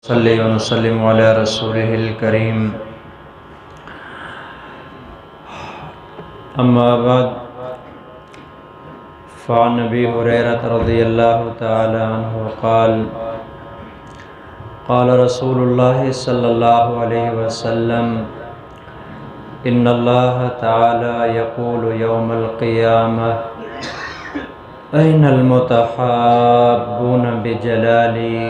صلی و نسلم علی رسولہ الکریم اما بعد فعن ابی ہریرہ رضی اللہ تعالی عنہ قال قال رسول اللہ صلی اللہ علیہ وسلم ان اللہ تعالی یقول یوم القیامہ این المتحابون بجلالی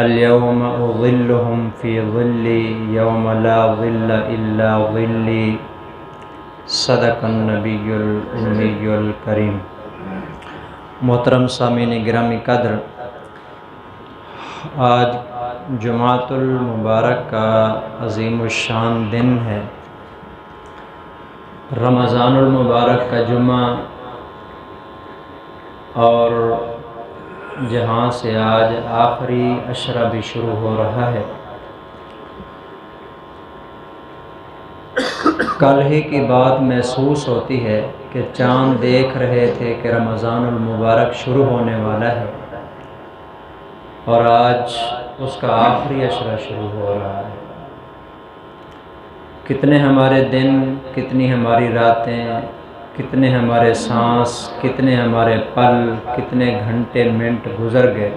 اليوم اظلهم فی ظلی یوم لا ظل الا ظلی صدق النبی الامی الکریم۔ محترم سامعین گرامی قدر، آج جمعۃ المبارک کا عظیم الشان دن ہے۔ رمضان المبارک کا جمعہ اور جہاں سے آج آخری عشرہ بھی شروع ہو رہا ہے۔ کل ہی کی بات محسوس ہوتی ہے کہ چاند دیکھ رہے تھے کہ رمضان المبارک شروع ہونے والا ہے، اور آج اس کا آخری عشرہ شروع ہو رہا ہے۔ کتنے ہمارے دن، کتنی ہماری راتیں، کتنے ہمارے سانس، کتنے ہمارے پل، کتنے گھنٹے منٹ گزر گئے۔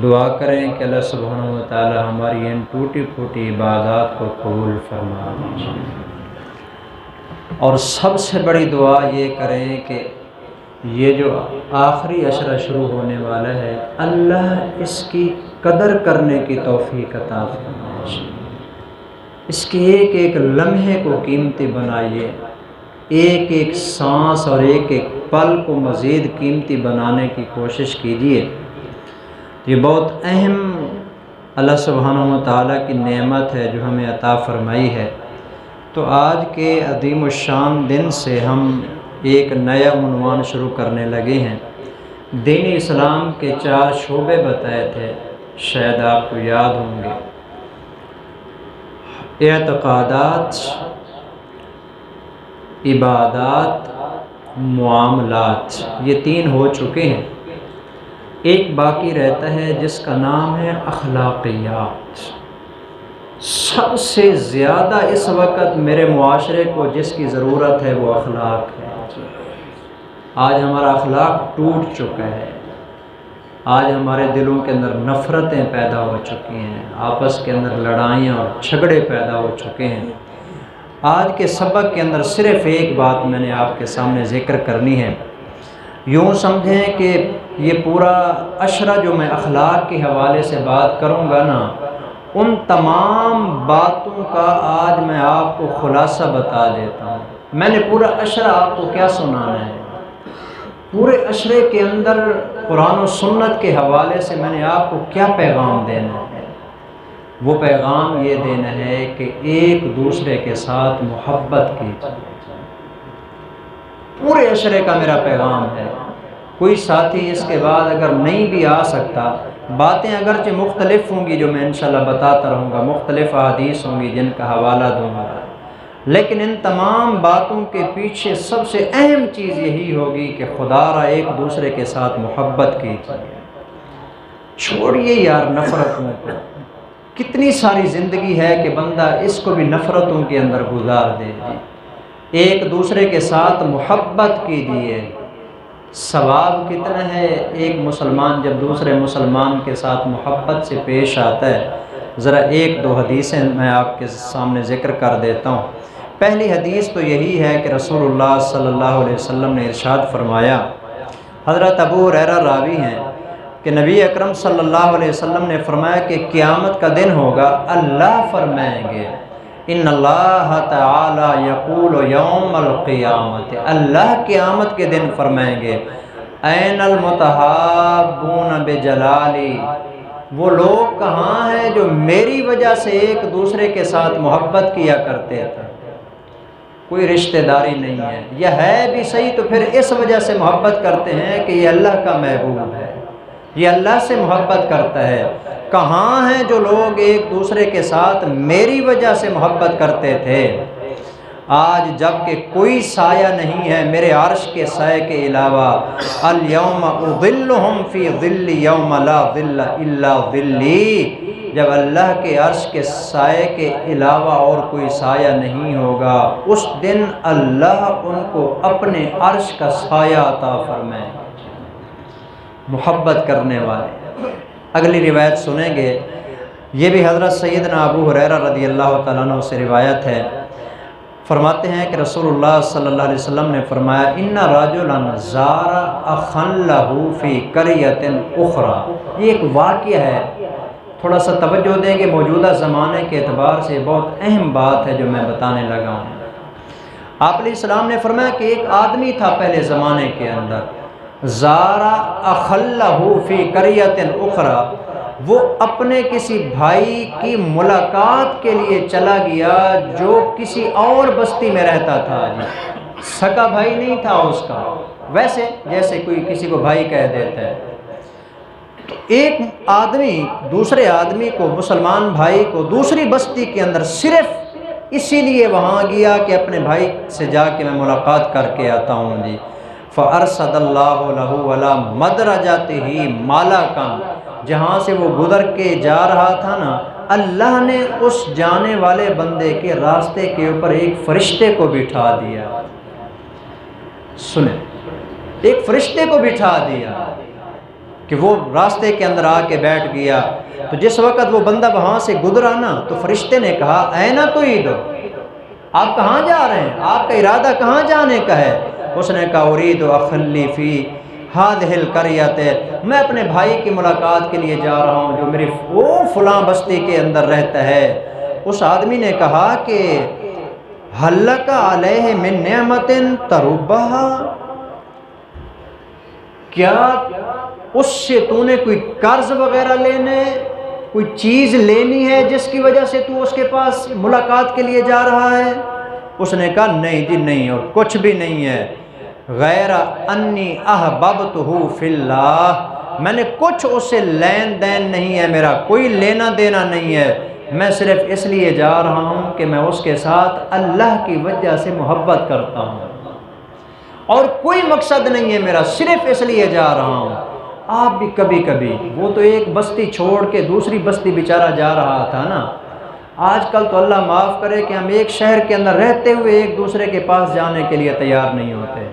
دعا کریں کہ اللہ سبحانہ و تعالی ہماری ان ٹوٹی پھوٹی عبادات کو قبول فرما دیجیے، اور سب سے بڑی دعا یہ کریں کہ یہ جو آخری عشرہ شروع ہونے والا ہے، اللہ اس کی قدر کرنے کی توفیق عطا فرمائے، اس کے ایک ایک لمحے کو قیمتی بنائیے، ایک ایک سانس اور ایک ایک پل کو مزید قیمتی بنانے کی کوشش کیجیے۔ یہ بہت اہم اللہ سبحانہ و تعالیٰ کی نعمت ہے جو ہمیں عطا فرمائی ہے۔ تو آج کے عظیم الشان دن سے ہم ایک نیا عنوان شروع کرنے لگے ہیں۔ دین اسلام کے 4 شعبے بتائے تھے، شاید آپ کو یاد ہوں گے۔ اعتقادات، عبادات، معاملات، یہ 3 ہو چکے ہیں۔ ایک باقی رہتا ہے جس کا نام ہے اخلاقیات۔ سب سے زیادہ اس وقت میرے معاشرے کو جس کی ضرورت ہے وہ اخلاق ہے۔ آج ہمارا اخلاق ٹوٹ چکا ہے، آج ہمارے دلوں کے اندر نفرتیں پیدا ہو چکی ہیں، آپس کے اندر لڑائیاں اور جھگڑے پیدا ہو چکے ہیں۔ آج کے سبق کے اندر صرف ایک بات میں نے آپ کے سامنے ذکر کرنی ہے۔ یوں سمجھیں کہ یہ پورا عشرہ جو میں اخلاق کے حوالے سے بات کروں گا نا، ان تمام باتوں کا آج میں آپ کو خلاصہ بتا دیتا ہوں۔ میں نے پورا عشرہ آپ کو کیا سنانا ہے، پورے عشرے کے اندر قرآن و سنت کے حوالے سے میں نے آپ کو کیا پیغام دینا ہے۔ وہ پیغام یہ دینا ہے کہ ایک دوسرے کے ساتھ محبت کیجیے۔ پورے عشرے کا میرا پیغام ہے۔ کوئی ساتھی اس کے بعد اگر نہیں بھی آ سکتا، باتیں اگرچہ مختلف ہوں گی جو میں انشاءاللہ بتاتا رہوں گا، مختلف احادیث ہوں گی جن کا حوالہ دوں گا، لیکن ان تمام باتوں کے پیچھے سب سے اہم چیز یہی ہوگی کہ خدا را ایک دوسرے کے ساتھ محبت کیجیے۔ چھوڑیے یار نفرتوں کو، کتنی ساری زندگی ہے کہ بندہ اس کو بھی نفرتوں کے اندر گزار دے۔ ایک دوسرے کے ساتھ محبت کیجیے۔ ثواب کتنا ہے ایک مسلمان جب دوسرے مسلمان کے ساتھ محبت سے پیش آتا ہے۔ ذرا 1-2 حدیثیں میں آپ کے سامنے ذکر کر دیتا ہوں۔ پہلی حدیث تو یہی ہے کہ رسول اللہ صلی اللہ علیہ وسلم نے ارشاد فرمایا، حضرت ابو ہریرہ راوی ہیں کہ نبی اکرم صلی اللہ علیہ وسلم نے فرمایا کہ قیامت کا دن ہوگا، اللہ فرمائیں گے ان اللہ تعالی یقول یوم القیامت، اللہ قیامت کے دن فرمائیں گے این المتحابون بجلالی، وہ لوگ کہاں ہیں جو میری وجہ سے ایک دوسرے کے ساتھ محبت کیا کرتے تھے۔ کوئی رشتہ داری نہیں ہے، یہ ہے بھی صحیح تو پھر اس وجہ سے محبت کرتے ہیں کہ یہ اللہ کا محبوب ہے، یہ اللہ سے محبت کرتا ہے۔ کہاں ہیں جو لوگ ایک دوسرے کے ساتھ میری وجہ سے محبت کرتے تھے؟ آج جب کہ کوئی سایہ نہیں ہے میرے عرش کے سائے کے علاوہ، الیوم اظلہم فی ظل یوم لا ظل الا ظلی، جب اللہ کے عرش کے سائے کے علاوہ اور کوئی سایہ نہیں ہوگا، اس دن اللہ ان کو اپنے عرش کا سایہ عطا فرمائے۔ محبت کرنے والے، اگلی روایت سنیں گے، یہ بھی حضرت سیدنا ابو ہریرہ رضی اللہ تعالیٰ عنہ سے روایت ہے۔ فرماتے ہیں کہ رسول اللہ صلی اللہ علیہ وسلم نے فرمایا، ان رجلا زار اخا لہ فی قریۃ اخری، یہ ایک واقعہ ہے، تھوڑا سا توجہ دیں گے، موجودہ زمانے کے اعتبار سے بہت اہم بات ہے جو میں بتانے لگا ہوں۔ آپ علیہ السلام نے فرمایا کہ ایک آدمی تھا پہلے زمانے کے اندر، زارا اخا لہ فی قریۃ اخری، وہ اپنے کسی بھائی کی ملاقات کے لیے چلا گیا جو کسی اور بستی میں رہتا تھا، سگا بھائی نہیں تھا اس کا، ویسے جیسے کوئی کسی کو بھائی کہہ دیتا ہے۔ تو ایک آدمی دوسرے آدمی کو، مسلمان بھائی کو، دوسری بستی کے اندر صرف اسی لیے وہاں گیا کہ اپنے بھائی سے جا کے میں ملاقات کر کے آتا ہوں جی۔ فَأَرْسَدَ اللَّهُ لَهُ وَلَا مَدْرَجَتِهِ مَالَكًا، جہاں سے وہ گزر کے جا رہا تھا نا، اللہ نے اس جانے والے بندے کے راستے کے اوپر ایک فرشتے کو بٹھا دیا۔ سنیں، ایک فرشتے کو بٹھا دیا کہ وہ راستے کے اندر آ کے بیٹھ گیا۔ تو جس وقت وہ بندہ وہاں سے گزرا نا، تو فرشتے نے کہا، اینا تريد، آپ کہاں جا رہے ہیں، آپ کا ارادہ کہاں جانے کا ہے؟ اس نے کہا، اريد اخلی فی هذه القریۃ، میں اپنے بھائی کی ملاقات کے لیے جا رہا ہوں جو میری فلاں بستی کے اندر رہتا ہے۔ اس آدمی نے کہا کہ هل لک علیہ من نعمت تربها، کیا اس سے تو نے کوئی قرض وغیرہ لینے، کوئی چیز لینی ہے جس کی وجہ سے تو اس کے پاس ملاقات کے لیے جا رہا ہے؟ اس نے کہا، نہیں جی نہیں، اور کچھ بھی نہیں ہے، غیر انی احببتہ فی اللہ، میں نے کچھ اس سے لین دین نہیں ہے، میرا کوئی لینا دینا نہیں ہے، میں صرف اس لیے جا رہا ہوں کہ میں اس کے ساتھ اللہ کی وجہ سے محبت کرتا ہوں، اور کوئی مقصد نہیں ہے میرا، صرف اس لیے جا رہا ہوں۔ آپ بھی کبھی کبھی، وہ تو ایک بستی چھوڑ کے دوسری بستی بیچارہ جا رہا تھا نا، آج کل تو اللہ معاف کرے کہ ہم ایک شہر کے اندر رہتے ہوئے ایک دوسرے کے پاس جانے کے لیے تیار نہیں ہوتے،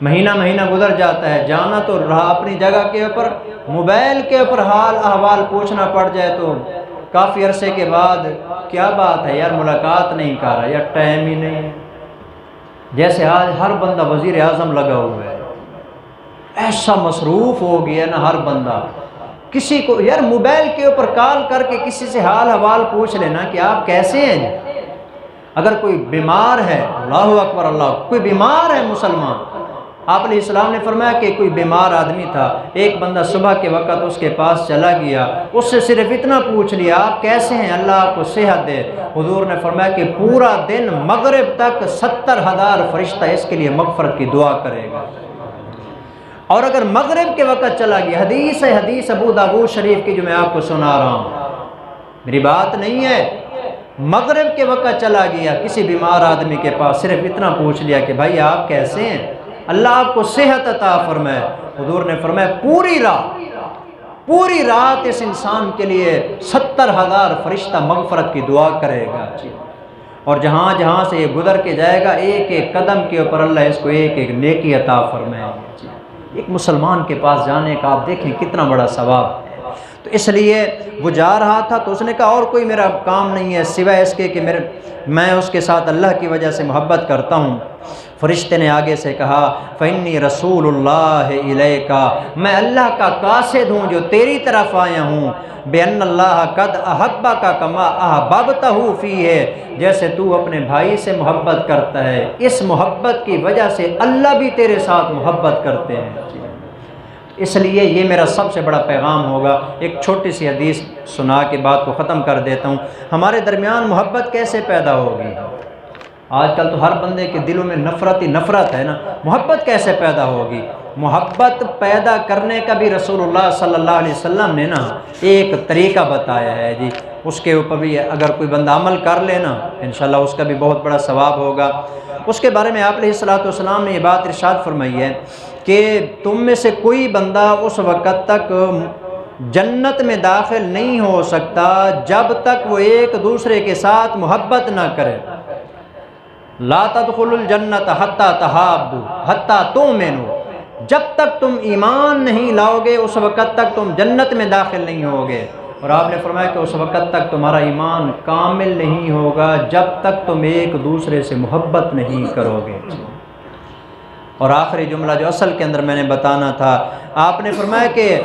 مہینہ مہینہ گزر جاتا ہے، جانا تو رہا اپنی جگہ کے اوپر، موبائل کے اوپر حال احوال پوچھنا پڑ جائے تو کافی عرصے کے بعد، کیا بات ہے یار ملاقات نہیں کر رہا، یار ٹائم ہی نہیں ہے۔ جیسے آج ہر بندہ وزیر اعظم لگا ہوا ہے، ایسا مصروف ہو گیا نا ہر بندہ، کسی کو یار موبائل کے اوپر کال کر کے کسی سے حال حوال پوچھ لینا کہ آپ کیسے ہیں۔ اگر کوئی بیمار ہے، اللہ اکبر اللہ، کوئی بیمار ہے مسلمان، آپ علیہ السلام نے فرمایا کہ کوئی بیمار آدمی تھا، ایک بندہ صبح کے وقت اس کے پاس چلا گیا، اس سے صرف اتنا پوچھ لیا، آپ کیسے ہیں، اللہ آپ کو صحت دے۔ حضور نے فرمایا کہ پورا دن مغرب تک 70,000 فرشتہ اس کے لیے مغفرت کی دعا کرے گا۔ اور اگر مغرب کے وقت چلا گیا، حدیث ابو داؤد شریف کی جو میں آپ کو سنا رہا ہوں، میری بات نہیں ہے، مغرب کے وقت چلا گیا کسی بیمار آدمی کے پاس، صرف اتنا پوچھ لیا کہ بھائی آپ کیسے ہیں، اللہ آپ کو صحت عطا فرمائے۔ حضور نے فرمایا پوری رات اس انسان کے لیے 70,000 فرشتہ مغفرت کی دعا کرے گا، اور جہاں جہاں سے یہ گزر کے جائے گا، ایک ایک قدم کے اوپر اللہ اس کو ایک ایک نیکی عطا فرمائے گا۔ ایک مسلمان کے پاس جانے کا آپ دیکھیں کتنا بڑا ثواب ہے۔ تو اس لیے وہ جا رہا تھا، تو اس نے کہا اور کوئی میرا کام نہیں ہے سوائے اس کے کہ میں اس کے ساتھ اللہ کی وجہ سے محبت کرتا ہوں۔ فرشتے نے آگے سے کہا، فَإِنِّي رَسُولُ اللَّهِ إِلَيْكَ، میں اللہ کا قاصد ہوں جو تیری طرف آیا ہوں، بِأَنَّ اللَّهَ قَدْ أَحَبَّكَ كَمَا أَحْبَبْتَهُ فِيهِ، جیسے تو اپنے بھائی سے محبت کرتا ہے، اس محبت کی وجہ سے اللہ بھی تیرے ساتھ محبت کرتے ہیں۔ اس لیے یہ میرا سب سے بڑا پیغام ہوگا۔ ایک چھوٹی سی حدیث سنا کے بات کو ختم کر دیتا ہوں۔ ہمارے درمیان محبت کیسے پیدا ہوگی؟ آج کل تو ہر بندے کے دلوں میں نفرت ہی نفرت ہے نا، محبت کیسے پیدا ہوگی؟ محبت پیدا کرنے کا بھی رسول اللہ صلی اللہ علیہ وسلم نے نا ایک طریقہ بتایا ہے جی، اس کے اوپر بھی اگر کوئی بندہ عمل کر لے نا انشاءاللہ اس کا بھی بہت بڑا ثواب ہوگا۔ اس کے بارے میں آپ علیہ السلام نے یہ بات ارشاد فرمائی ہے کہ تم میں سے کوئی بندہ اس وقت تک جنت میں داخل نہیں ہو سکتا جب تک وہ ایک دوسرے کے ساتھ محبت نہ کرے۔ لا تدخلوا الجنت حتی تحابوا حتی تؤمنوا، جب تک تم ایمان نہیں لاؤ گے اس وقت تک تم جنت میں داخل نہیں ہوگے۔ اور آپ نے فرمایا کہ اس وقت تک تمہارا ایمان کامل نہیں ہوگا جب تک تم ایک دوسرے سے محبت نہیں کرو گے۔ اور آخری جملہ جو اصل کے اندر میں نے بتانا تھا، آپ نے فرمایا کہ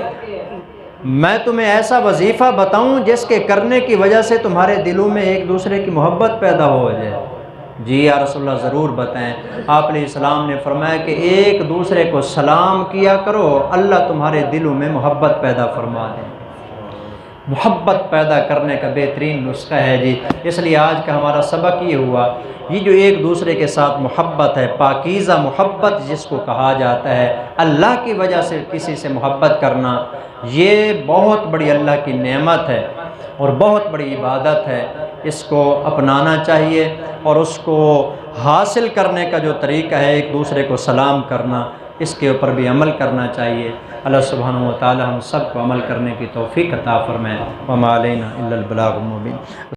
میں تمہیں ایسا وظیفہ بتاؤں جس کے کرنے کی وجہ سے تمہارے دلوں میں ایک دوسرے کی محبت پیدا ہو جائے۔ جی یا رسول اللہ ضرور بتائیں۔ آپ علیہ السلام نے فرمایا کہ ایک دوسرے کو سلام کیا کرو، اللہ تمہارے دلوں میں محبت پیدا فرما دیں۔ محبت پیدا کرنے کا بہترین نسخہ ہے جی، اس لیے آج کا ہمارا سبق یہ ہوا، یہ جو ایک دوسرے کے ساتھ محبت ہے، پاکیزہ محبت جس کو کہا جاتا ہے، اللہ کی وجہ سے کسی سے محبت کرنا، یہ بہت بڑی اللہ کی نعمت ہے اور بہت بڑی عبادت ہے۔ اس کو اپنانا چاہیے اور اس کو حاصل کرنے کا جو طریقہ ہے ایک دوسرے کو سلام کرنا، اس کے اوپر بھی عمل کرنا چاہیے۔ اللہ سبحانہ و تعالی ہم سب کو عمل کرنے کی توفیق عطا فرمائے۔ وما علینا الا البلاغ المبین۔